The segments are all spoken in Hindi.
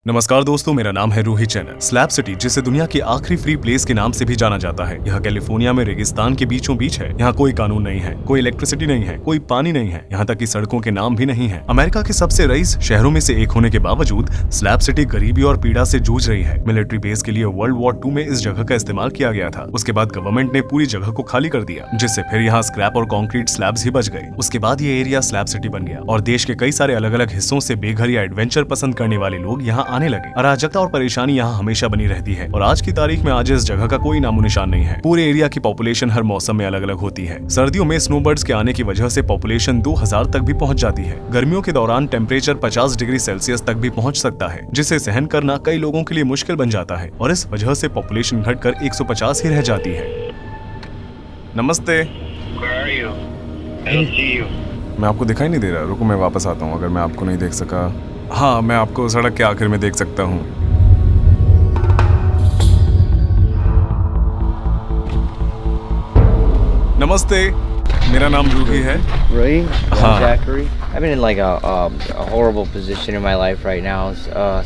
नमस्कार दोस्तों, मेरा नाम है रूही चैनल। स्लैब सिटी, जिसे दुनिया की आखिरी फ्री प्लेस के नाम से भी जाना जाता है, यह कैलिफोर्निया में रेगिस्तान के बीचों बीच है। यहाँ कोई कानून नहीं है, कोई इलेक्ट्रिसिटी नहीं है, कोई पानी नहीं है, यहाँ तक कि सड़कों के नाम भी नहीं है। अमेरिका के सबसे रईस शहरों में से एक होने के बावजूद स्लैब सिटी गरीबी और पीड़ा से जूझ रही है। मिलिट्री बेस के लिए वर्ल्ड वॉर 2 में इस जगह का इस्तेमाल किया गया था। उसके बाद गवर्नमेंट ने पूरी जगह को खाली कर दिया, जिससे फिर यहाँ स्क्रैप और कंक्रीट स्लैब्स ही बच गए। उसके बाद ये एरिया स्लैब सिटी बन गया और देश के कई सारे अलग अलग हिस्सों से बेघर या एडवेंचर पसंद करने वाले लोग यहाँ आने लगे। अराजकता और परेशानी यहाँ हमेशा बनी रहती है और आज की तारीख में आज इस जगह का कोई नामो निशान नहीं है। पूरे एरिया की पॉपुलेशन हर मौसम में अलग अलग होती है। सर्दियों में स्नोबर्ड्स के आने की वजह से पॉपुलेशन 2000 तक भी पहुँच जाती है। गर्मियों के दौरान टेम्परेचर 50 डिग्री सेल्सियस तक भी पहुँच सकता है, जिसे सहन करना कई लोगों के लिए मुश्किल बन जाता है और इस वजह से पॉपुलेशन घटकर 150 ही रह जाती है। नमस्ते। मैं आपको दिखाई नहीं दे रहा, रुको मैं वापस आता हूँ। अगर मैं आपको नहीं देख सका, हाँ, मैं आपको सड़क के आखिर में देख सकता हूँ। नमस्ते, मेरा नाम रूही है। Really? हाँ। Zachary? I've been in like a horrible position in my life right now.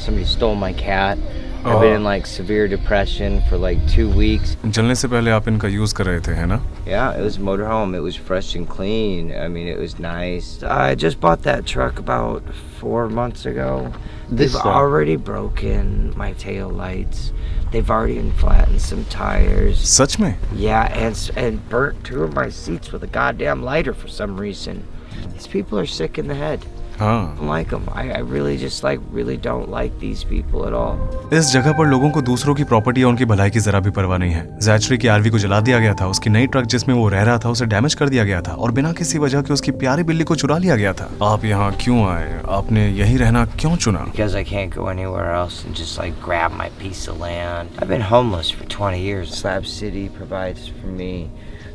Somebody stole my cat. I've been in like severe depression for like 2 weeks. जलने से पहले आप इनका यूज कर रहे थे, है ना? Yeah, it was a motorhome. It was fresh and clean. I mean, it was nice. I just bought that truck about 4 months ago. They've already broken my tail lights. They've already flattened some tires. सच में? Yeah, and burnt 2 of my seats with a goddamn lighter for some reason. These people are sick in the head. हाँ। I don't like them. I really just really don't like these people at all. इस जगह पर लोगों को दूसरों की प्रॉपर्टी और उनकी भलाई की जरा भी परवाह नहीं है। जैचरी की आरवी को जला दिया गया था, उसकी नई ट्रक जिसमें वो रह रहा था उसे डैमेज कर दिया गया था और बिना किसी वजह के उसकी प्यारी बिल्ली को चुरा लिया गया था। आप यहाँ क्यों आए? आपने यहीं रहना क्यों चुना? Because I can't go anywhere else and just grab my piece of land. I've been homeless for 20 years. Slab City provides for me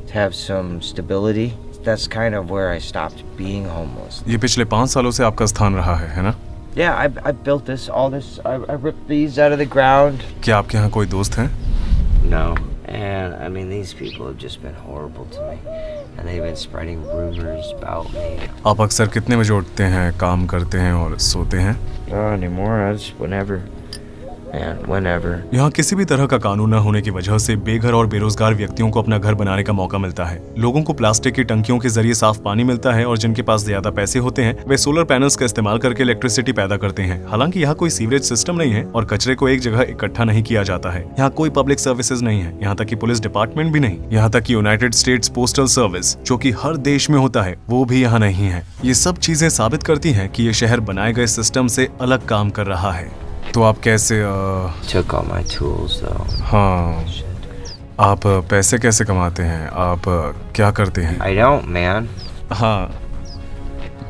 to have some stability. That's kind of where I stopped being homeless. ये पिछले 5 सालों से आपका स्थान रहा है ना? Yeah, I built all this. I ripped these out of the ground. क्या आपके यहाँ कोई दोस्त हैं? No. And I mean, these people have just been horrible to me. And they've been spreading rumors about me. आप अक्सर कितने बजे उठते हैं, काम करते हैं और सोते हैं? Not anymore. I just whenever. And whenever. यहाँ किसी भी तरह का कानून न होने की वजह से बेघर और बेरोजगार व्यक्तियों को अपना घर बनाने का मौका मिलता है। लोगों को प्लास्टिक की टंकियों के जरिए साफ पानी मिलता है और जिनके पास ज्यादा पैसे होते हैं वे सोलर पैनल्स का इस्तेमाल करके इलेक्ट्रिसिटी पैदा करते हैं। हालांकि यहाँ कोई सीवरेज सिस्टम नहीं है और कचरे को एक जगह इकट्ठा नहीं किया जाता है। यहाँ कोई पब्लिक सर्विसेज नहीं है, यहाँ तक कि पुलिस डिपार्टमेंट भी नहीं। यहाँ तक कि यूनाइटेड स्टेट्स पोस्टल सर्विस, जो कि हर देश में होता है, वो भी यहाँ नहीं है। ये सब चीजें साबित करती हैं कि ये शहर बनाए गए सिस्टम से अलग काम कर रहा है। तो आप कैसे Took all my tools though. हाँ, आप पैसे कैसे कमाते हैं? आप क्या करते हैं? I don't, man. हाँ,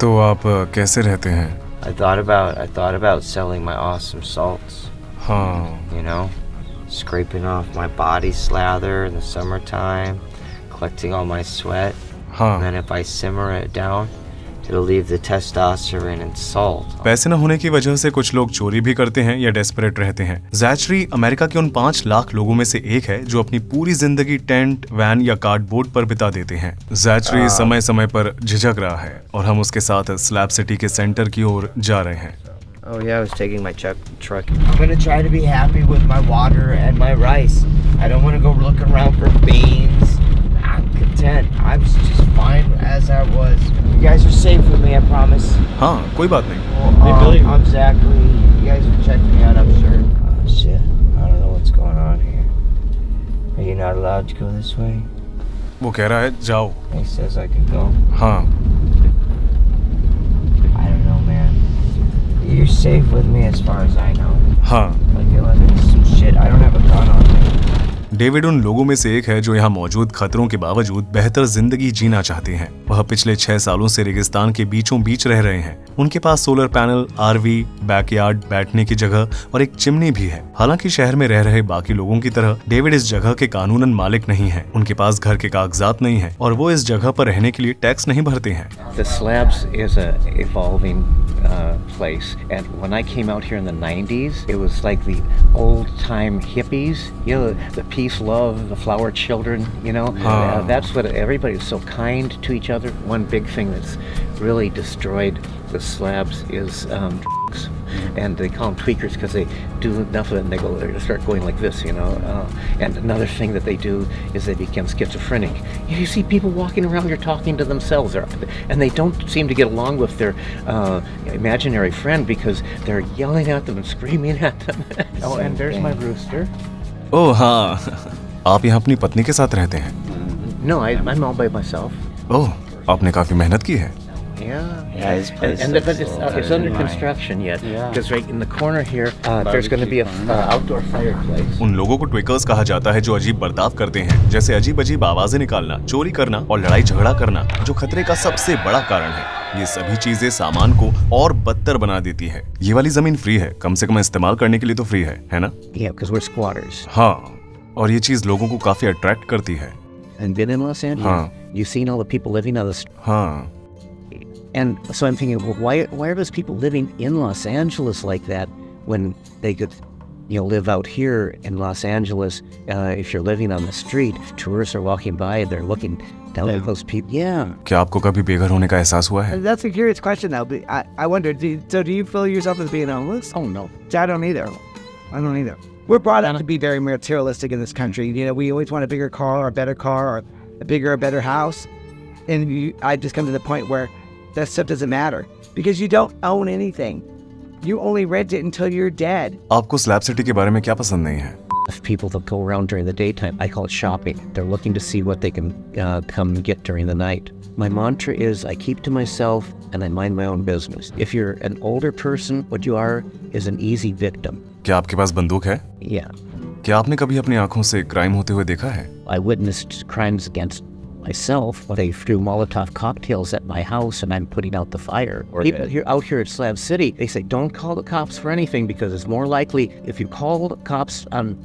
तो आप कैसे रहते हैं? I thought about selling my awesome salts. हाँ, You know, scraping off my body slather in the summertime, collecting all my sweat, and हाँ। then if I simmer it down, it'll leave the testosterone and salt. पैसे न होने की वजह से कुछ लोग चोरी भी करते हैं या डेस्परेट रहते हैं। जैचरी अमेरिका के उन 5 लाख लोगों में से एक है जो अपनी पूरी जिंदगी टेंट, वैन या कार्डबोर्ड पर बिता देते हैं। जैचरी समय समय पर झिझक रहा है और हम उसके साथ स्लैब सिटी के सेंटर की ओर जा रहे हैं। Oh yeah, I was taking my truck. I'm gonna try to be happy with my water and my rice. I don't want to go looking around for beans. I'm content. I'm just fine as I was. You guys are safe with me, I promise. हाँ, कोई बात नहीं। Well, I'm Zachary. You guys will check me out, I'm sure. Oh shit, I don't know what's going on here. Are you not allowed to go this way? वो कह रहा है जाओ। He says I can go. हाँ, I don't know, man. You're safe with me as far as I know. हाँ। Like some shit. I don't have a gun on me. David उन लोगों में से एक है जो यहाँ मौजूद खतरों के बावजूद बेहतर जिंदगी जीना चाहते हैं। वह पिछले 6 सालों से रेगिस्तान के बीचों बीच रह रहे हैं। उनके पास सोलर पैनल, आरवी, बैकयार्ड, बैठने की जगह और एक चिमनी भी है। हालांकि शहर में रह रहे बाकी लोगों की तरह डेविड इस जगह के कानूनन मालिक नहीं है। उनके पास घर के कागजात नहीं है और वो इस जगह पर रहने के लिए टैक्स नहीं भरते हैं। The Slabs is a evolving place, and when I came out here in the 90s, it was like the old time hippies, you know, the peace, love, the flower children, you know. That's what everybody's so kind to each other. One big thing that's really destroyed the slabs is drugs. And they call them tweakers because they do enough of it and they start going like this, you know. And another thing that they do is they become schizophrenic. You see people walking around here talking to themselves, and they don't seem to get along with their imaginary friend because they're yelling at them and screaming at them. Oh, and there's my rooster. ओह हाँ, आप यहाँ अपनी पत्नी के साथ रहते हैं? No, I'm all by myself. ओह, आपने काफी मेहनत की है। Yeah, his place but it's under construction yet. Because right in the corner here, there's going to be a outdoor fireplace. उन लोगों को ट्विकर्स कहा जाता है जो अजीब बर्ताव करते हैं, जैसे अजीब अजीब आवाजें निकालना, चोरी करना और लड़ाई झगड़ा करना, जो खतरे का सबसे बड़ा कारण है। ये सभी चीजें सामान को और बदतर बना देती है। ये वाली जमीन फ्री है, कम से कम इस्तेमाल करने के लिए तो फ्री है ना? Yeah, because we're squatters. हाँ, और ये चीज लोगों को काफी अट्रैक्ट करती है। And been in Los Angeles? हाँ। You've seen all the people living on the street. हाँ। And so I'm thinking, well, why are those people living in Los Angeles like that when they could, you know, live out here in Los Angeles? If you're living on the street, tourists are walking by, they're looking down at those people. Yeah. क्या आपको कभी बेघर होने का एहसास हुआ है? That's a curious question, though. But I wonder, do you feel yourself as being homeless? Oh, no. I don't either. I don't either. We're brought up to be very materialistic in this country. You know, we always want a bigger car or a better car or a bigger or better house. And I just come to the point where that stuff doesn't matter because you don't own anything. You only rent it until you're dead. आपको स्लैब सिटी के बारे में क्या पसंद नहीं है? People that go around during the daytime, I call it shopping. They're looking to see what they can come get during the night. My mantra is I keep to myself and I mind my own business. If you're an older person, what you are is an easy victim. क्या आपके पास बंदूक है? Yeah. क्या आपने कभी अपनी आंखों से क्राइम होते हुए देखा है? I witnessed crimes against myself when they threw Molotov cocktails at my house and I'm putting out the fire. People out here at Slab City, they say don't call the cops for anything because it's more likely if you call the cops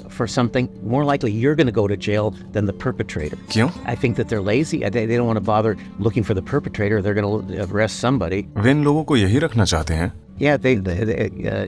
for something, more likely you're going to go to jail than the perpetrator. क्यों? I think that they're lazy. They don't want to bother looking for the perpetrator. They're going to arrest somebody. वे इन लोगों को यही रखना चाहते हैं? Yeah, they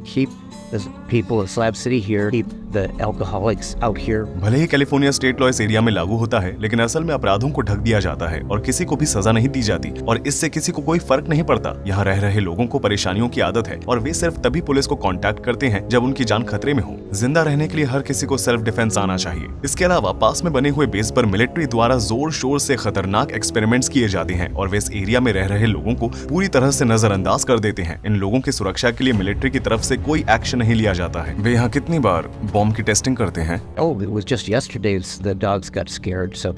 keep the people of Slab City here, keep the alcoholics out here. भले ही कैलिफोर्निया स्टेट लॉ इस एरिया में लागू होता है, लेकिन असल में अपराधों को ढक दिया जाता है और किसी को भी सजा नहीं दी जाती और इससे किसी को कोई फर्क नहीं पड़ता। यहाँ रह रहे लोगों को परेशानियों की आदत है और वे सिर्फ तभी पुलिस को कांटेक्ट करते हैं जब उनकी जान खतरे में हो। जिंदा रहने के लिए हर किसी को सेल्फ डिफेंस आना चाहिए। इसके अलावा पास में बने हुए बेस पर मिलिट्री द्वारा जोर शोर से खतरनाक एक्सपेरिमेंट्स किए जाते हैं और वे इस एरिया में रह रहे लोगों को पूरी तरह से नजरअंदाज कर देते हैं। इन लोगों की सुरक्षा के लिए मिलिट्री की तरफ से कोई एक्शन नहीं लिया जाता है। वे यहाँ कितनी बार बॉम्ब की टेस्टिंग करते हैं? Oh, it was just yesterday the dogs got scared, so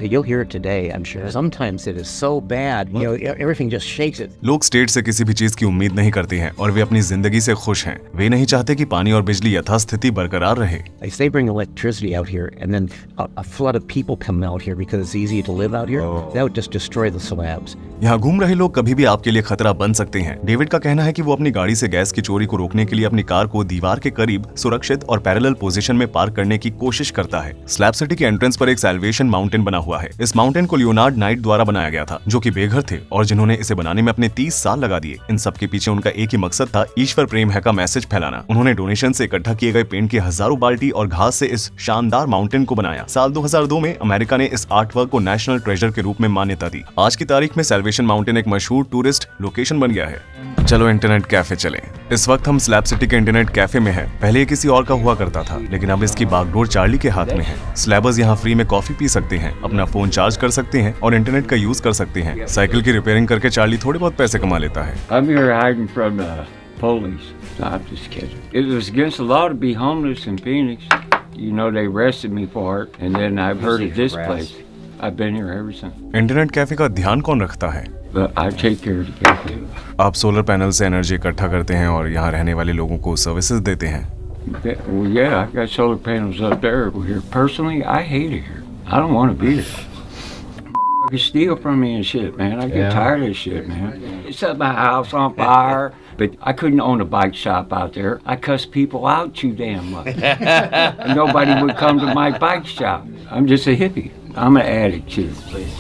you'll hear it today, I'm sure. Sometimes it is so bad, you know, everything just shakes it. लोग स्टेट से किसी भी चीज की उम्मीद नहीं करते हैं और वे अपनी जिंदगी से खुश हैं। वे नहीं चाहते कि पानी और बिजली यथास्थिति बरकरार रहे। If they bring electricity out here and then a flood of people come out here because it's easy to live out here, that would just destroy the slabs. यहाँ घूम रहे लोग कभी भी आपके लिए खतरा बन सकते हैं। डेविड का कहना है कि वो अपनी गाड़ी से गैस की चोरी को रोकने के लिए अपनी कार को दीवार के करीब सुरक्षित और पैरेलल पोजीशन में पार्क करने की कोशिश करता है। स्लैब सिटी के एंट्रेंस पर एक सैल्वेशन माउंटेन बना हुआ है। इस माउंटेन को लियोनार्ड नाइट द्वारा बनाया गया था, जो कि बेघर थे और जिन्होंने इसे बनाने में अपने 30 साल लगा दिए। इन सब के पीछे उनका एक ही मकसद था, ईश्वर प्रेम है का मैसेज फैलाना। उन्होंने डोनेशन से इकट्ठा किए गए पेंट की हजारों बाल्टी और घास से इस शानदार माउंटेन को बनाया। साल 2002 में अमेरिका ने इस आर्ट वर्क को नेशनल ट्रेजर के रूप में मान्यता दी। आज की तारीख में सैल्वेशन माउंटेन एक मशहूर टूरिस्ट लोकेशन बन गया है। चलो इंटरनेट कैफे चलें। इस वक्त हम स्लैब सिटी के इंटरनेट कैफे में हैं। पहले ये किसी और का हुआ करता था, लेकिन अब इसकी बागडोर चार्ली के हाथ में है। स्लैबर्स यहाँ फ्री में कॉफी पी सकते हैं, अपना फोन चार्ज कर सकते हैं और इंटरनेट का यूज कर सकते हैं। साइकिल की रिपेयरिंग करके चार्ली थोड़े बहुत पैसे कमा लेता है। I'm here hiding from the police. No, I'm just kidding. It was against the law to be homeless in Phoenix. You know, they arrested me for it, and then I've heard of this place. I've been here ever since. Internet cafe का ध्यान कौन रखता है? But I take care of the cafe. आप सोलर पैनल से एनर्जी इकट्ठा करते हैं और यहाँ रहने वाले लोगों को सर्विसेज देते हैं। Well, yeah, I've got solar panels up there. Here, personally, I hate it here. I don't want to be here. You steal from me and shit, man. I get tired of this shit, man. It set my house on fire, but I couldn't own a bike shop out there. I cuss people out too damn much. And nobody would come to my bike shop. I'm just a hippie. I'm an addict too.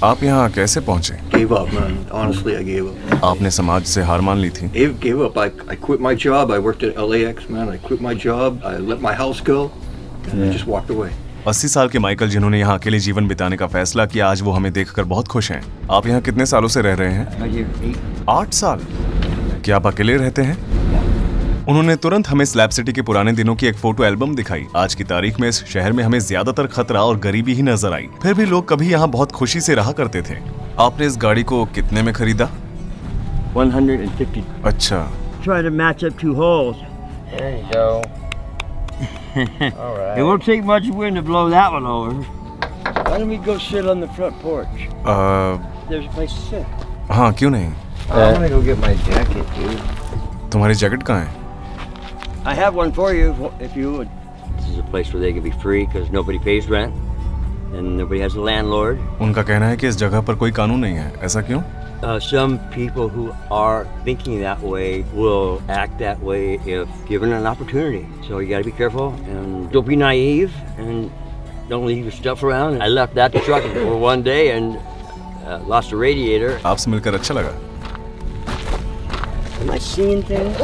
आप यहाँ कैसे पहुँचे? Gave up, man. Honestly, I gave up. आपने समाज से हार मान ली थी? Gave up. I quit my job. I worked at LAX, man. I quit my job. I let my house go, and I just walked away. 80 साल के माइकल जिन्होंने यहाँ अकेले जीवन बिताने का फैसला किया, आज वो हमें देखकर बहुत खुश हैं। आप यहाँ कितने सालों से रह रहे हैं? 8 साल। क्या आप अकेले रहते हैं? उन्होंने तुरंत हमें स्लैब सिटी के पुराने दिनों की एक फोटो एल्बम दिखाई। आज की तारीख में इस शहर में हमें ज्यादातर खतरा और गरीबी ही नजर आई, फिर भी लोग कभी यहाँ बहुत खुशी से रहा करते थे। आपने इस गाड़ी को कितने में खरीदा? 150. अच्छा, Try to match up 2 holes. There you go. All right. It won't take much wind to blow that one over. Why don't we go sit on the front porch? There's a place to sit. हाँ क्यों नहीं। I'm gonna go get my jacket, dude. तुम्हारी जैकेट कहाँ है? I have one for you if you would. This is a place where they can be free because nobody pays rent and nobody has a landlord. उनका कहना है कि इस जगह पर कोई कानून नहीं है, ऐसा क्यों? Some people who are thinking that way will act that way if given an opportunity. So you got to be careful and don't be naive and don't leave your stuff around. I left that truck for one day and lost a radiator. आपसे मिलकर अच्छा लगा। Am I seeing things?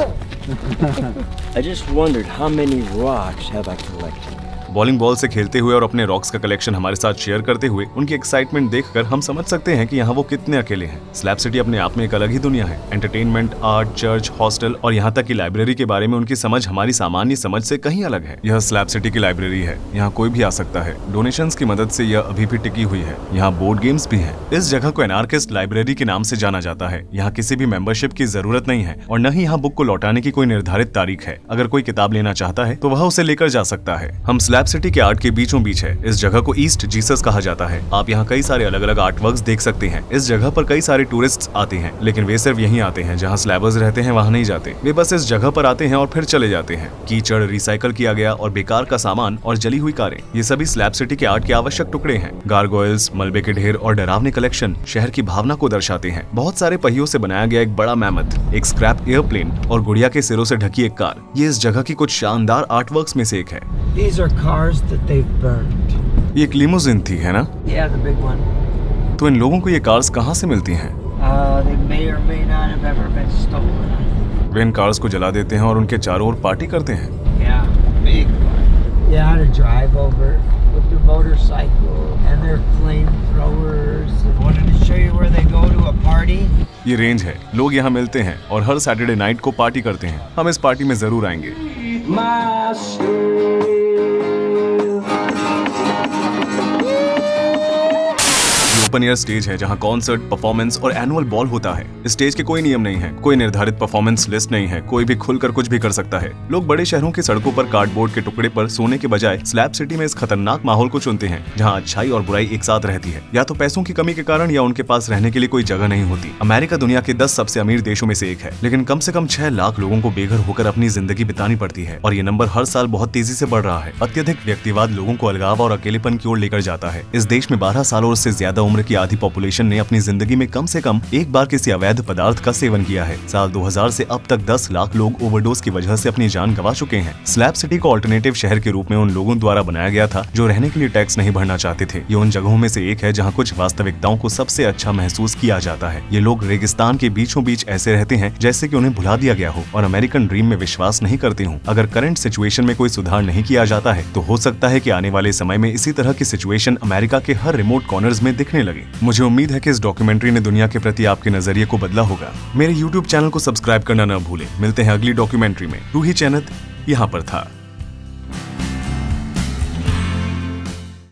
I just wondered how many rocks have I collected. Bowling ball से खेलते हुए और अपने रॉक्स का कलेक्शन हमारे साथ शेयर करते हुए उनकी एक्साइटमेंट देखकर हम समझ सकते हैं कि यहाँ वो कितने अकेले हैं। स्लैब सिटी अपने आप में एक अलग ही दुनिया है। एंटरटेनमेंट, आर्ट, चर्च, हॉस्टल और यहाँ तक कि लाइब्रेरी के बारे में उनकी समझ हमारी सामान्य समझ से कहीं अलग है। यह स्लैब सिटी की लाइब्रेरी है, यहाँ कोई भी आ सकता है। डोनेशंस की मदद से यह अभी भी टिकी हुई है। यहाँ बोर्ड गेम्स भी हैं। इस जगह को एनार्किस्ट लाइब्रेरी के नाम से जाना जाता है। यहाँ किसी भी मेंबरशिप की जरूरत नहीं है और न ही यहाँ बुक को लौटाने की कोई निर्धारित तारीख है। अगर कोई किताब लेना चाहता है तो वह उसे लेकर जा सकता है। हम स्लैब सिटी के आर्ट के बीचों बीच है। इस जगह को ईस्ट जीसस कहा जाता है। आप यहाँ कई सारे अलग अलग आर्ट वर्क्स देख सकते हैं। इस जगह पर कई सारे टूरिस्ट आते हैं, लेकिन वे सिर्फ यहीं आते हैं जहाँ स्लैबर्स रहते हैं, वहाँ नहीं जाते। वे बस इस जगह पर आते हैं और फिर चले जाते हैं। कीचड़, रिसाइकल किया गया और बेकार का सामान और जली हुई कारें, ये सभी स्लैब सिटी के आर्ट के आवश्यक टुकड़े हैं। गारगोयल्स, मलबे के ढेर और डरावने कलेक्शन शहर की भावना को दर्शाते हैं। बहुत सारे पहियों से बनाया गया एक बड़ा मैमथ, एक स्क्रैप एयरप्लेन और गुड़िया के सिरों से ढकी एक कार, ये इस जगह की कुछ शानदार आर्ट वर्क्स में से एक है। These are cars that they've burned. ये एक लिमोजिन थी, है ना? Yeah, the big one. तो इन लोगों को ये कार्स कहाँ से मिलती हैं? They may or may not have ever been stolen. Way in cars को जला देते हैं और उनके चारों ओर पार्टी करते हैं। Yeah, big one. Yeah, to drive over with their motorcycle and their flamethrowers. Wanted to show you where they go to a party. ये रेंज है, लोग यहाँ मिलते हैं और हर सैटरडे नाइट को पार्टी करते हैं। हम इस पार्टी में जरूर आएंगे। ओपन एयर स्टेज है जहां कॉन्सर्ट, परफॉर्मेंस और एनुअल बॉल होता है। स्टेज के कोई नियम नहीं है, कोई निर्धारित परफॉर्मेंस लिस्ट नहीं है, कोई भी खुलकर कुछ भी कर सकता है। लोग बड़े शहरों की सड़कों पर कार्डबोर्ड के टुकड़े पर सोने के बजाय स्लैब सिटी में इस खतरनाक माहौल को चुनते हैं जहां अच्छाई और बुराई एक साथ रहती है। या तो पैसों की कमी के कारण या उनके पास रहने के लिए कोई जगह नहीं होती। अमेरिका दुनिया के 10 सबसे अमीर देशों में से एक है, लेकिन कम से कम 6 लाख लोगों को बेघर होकर अपनी जिंदगी बितानी पड़ती है और ये नंबर हर साल बहुत तेजी से बढ़ रहा है। अत्यधिक व्यक्तिवाद लोगों को अलगाव और अकेलेपन की ओर लेकर जाता है। इस देश में 12 साल और उससे ज्यादा उम्र की आधी पॉपुलेशन ने अपनी जिंदगी में कम से कम एक बार किसी अवैध पदार्थ का सेवन किया है। साल 2000 से अब तक 10 लाख लोग ओवरडोज की वजह से अपनी जान गंवा चुके हैं। स्लैब सिटी को अल्टरनेटिव शहर के रूप में उन लोगों द्वारा बनाया गया था जो रहने के लिए टैक्स नहीं भरना चाहते थे। ये उन जगहों में से एक है जहाँ कुछ वास्तविकताओं को सबसे अच्छा महसूस किया जाता है। ये लोग रेगिस्तान के बीचों बीच ऐसे रहते हैं जैसे कि उन्हें भुला दिया गया हो और अमेरिकन ड्रीम में विश्वास नहीं करते हों। अगर करंट सिचुएशन में कोई सुधार नहीं किया जाता है तो हो सकता है कि आने वाले समय में इसी तरह की सिचुएशन अमेरिका के हर रिमोट कॉर्नर्स में दिखने लगे। मुझे उम्मीद है कि इस डॉक्यूमेंट्री ने दुनिया के प्रति आपके नजरिए को बदला होगा। मेरे YouTube चैनल को सब्सक्राइब करना न भूलें। मिलते हैं अगली डॉक्यूमेंट्री में। रूही चैनत यहाँ पर था।